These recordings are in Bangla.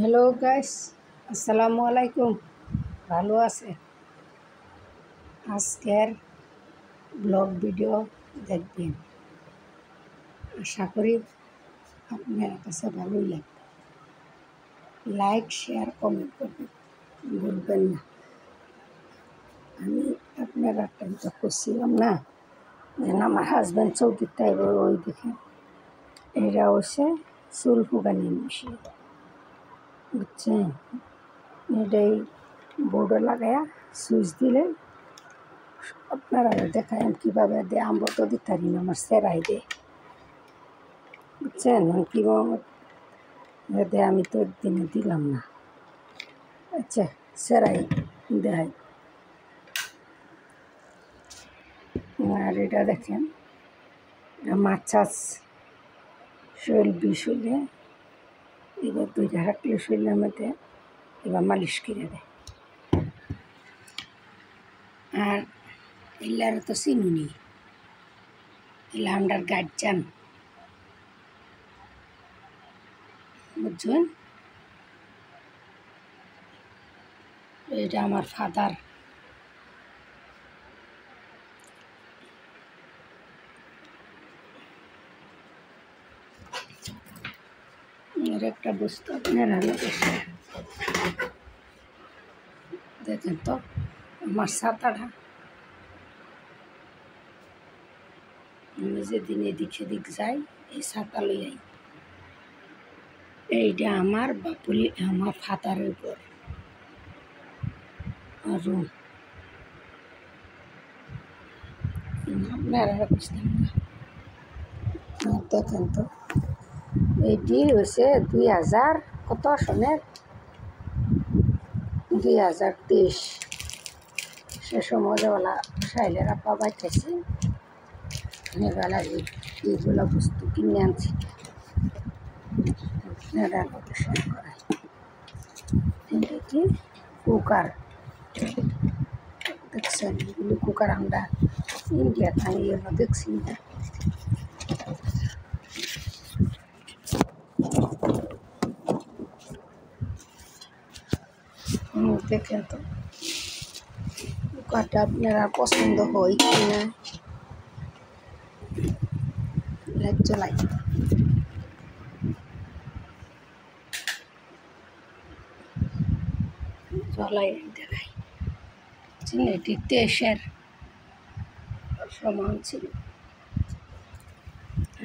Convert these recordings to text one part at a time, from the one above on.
হ্যালো গাইস, আসসালামু আলাইকুম। ভালো আছে? আজকের ব্লগ ভিডিও দেখবেন, আশা করি আপনার কাছে ভালোই লাগবে। লাইক শেয়ার কমেন্ট করবেন, ভুলবেন না। আমি আপনারা টেনশন করছিলাম না যে আমার হাজব্যান্ড চৌকির তাই ওই দেখেন, এটা হচ্ছে চুল ফুকানি মেশিন, বুঝছেন? এটাই বোর্ডে লাগায়া সুইচ দিলে আপনারা দেখায় কীভাবে দেয়। আমরা তো দিতে পারি না, আমার সেরাই দেয়, বুঝছেন? কীভাবে দেয় আমি তো একদিনে দিলাম না। আচ্ছা, সেরাই দেয়। আর এটা দেখেন, মাছ শরীর বিষ হইলে এবার দুইটা হাঁটলে শরীরের মধ্যে এবার মালিশ করে দেয়। আর এলার তো চিনুনি, এলা আমার গার্জিয়ান, বুঝছেন? এটা আমার ফাদার। এর একটা বস্তু আপনারা দেখেন তো, আমার ছাতাটা আমি যেদিন এদিক সেদিক যাই এই ছাতা লই আই। এইটা আমার বাপুলি, আমার ফাদারের উপর রুম। আপনারা বুঝতেন না। দেখেন তো, এইটি হয়েছে 2000 কত সনের 2023। সে সময় বেলা সাইলের আপা বাইতেছে, বেলা এইগুলো বস্তু কিনে আনছি। আপনারা শেয়ার করাই। এটা কি কুকার, দেখছেন? এগুলি কুকার আমরা ইন্ডিয়া আমি দেখছি না। দেখেন তো কুকারটা আপনারা পছন্দ হয় কি না। লাইট জ্বলাই, জ্বলাই দেখাই। এটি 23-এর সমান ছিল।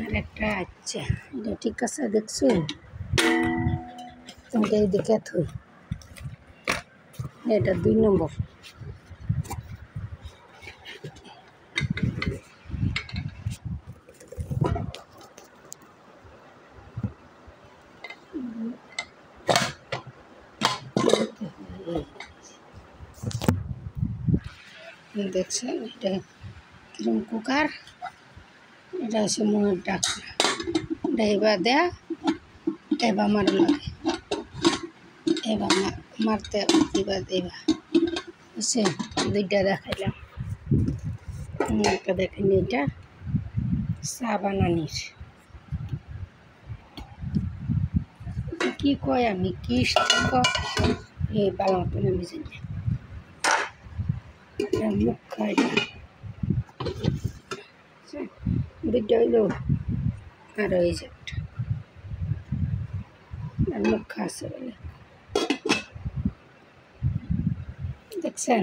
আর একটা আচ্ছা, এটা ঠিক আছে, দেখছেন? এটাই দেখে থই, এটা 2 নম্বর। দেখছেন এটা কিরম কুকার? এটা হচ্ছে মনের ডাকনা। এটা এবার দেয়া, এবার মারা লাগে, এবার মারতে এবার দেবা, বুঝছে? দুইটা দেখাইলাম। একটা দেখেন, এটা চা বানানির কি কয়, আমি কি এই বালামতো আমি জানি মুখ খাই বিদ্যা হইল। আর ওই যে একটা আর মুখ খাচ্ছে বলে, দেখছেন?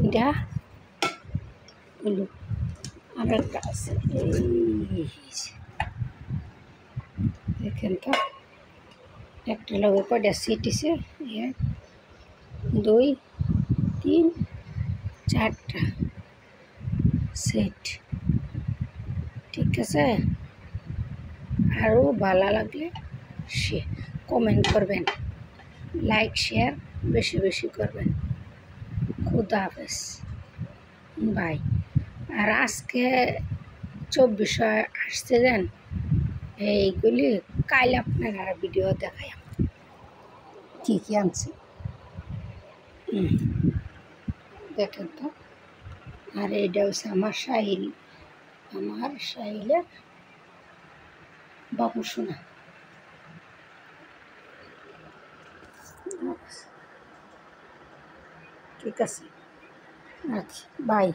এটা হইল। আর একটা আছে, এই দেখেন তো, একটা লগে কয়টা সিট আছে? 1 2 3 4টা সেট, ঠিক আছে? আরও ভালো লাগলে কমেন্ট করবেন, লাইক শেয়ার বেশি বেশি করবেন। খুদা হাফেজ, বাই। আর আজকে 2400 আসছে দেন, এইগুলি কাল আপনারা ভিডিও দেখাই কী কী আনছে, দেখেন তো। আর এইটা হচ্ছে আমার সাহিলের বাবু সোনা। ঠিক আছে, রাখি, বাই।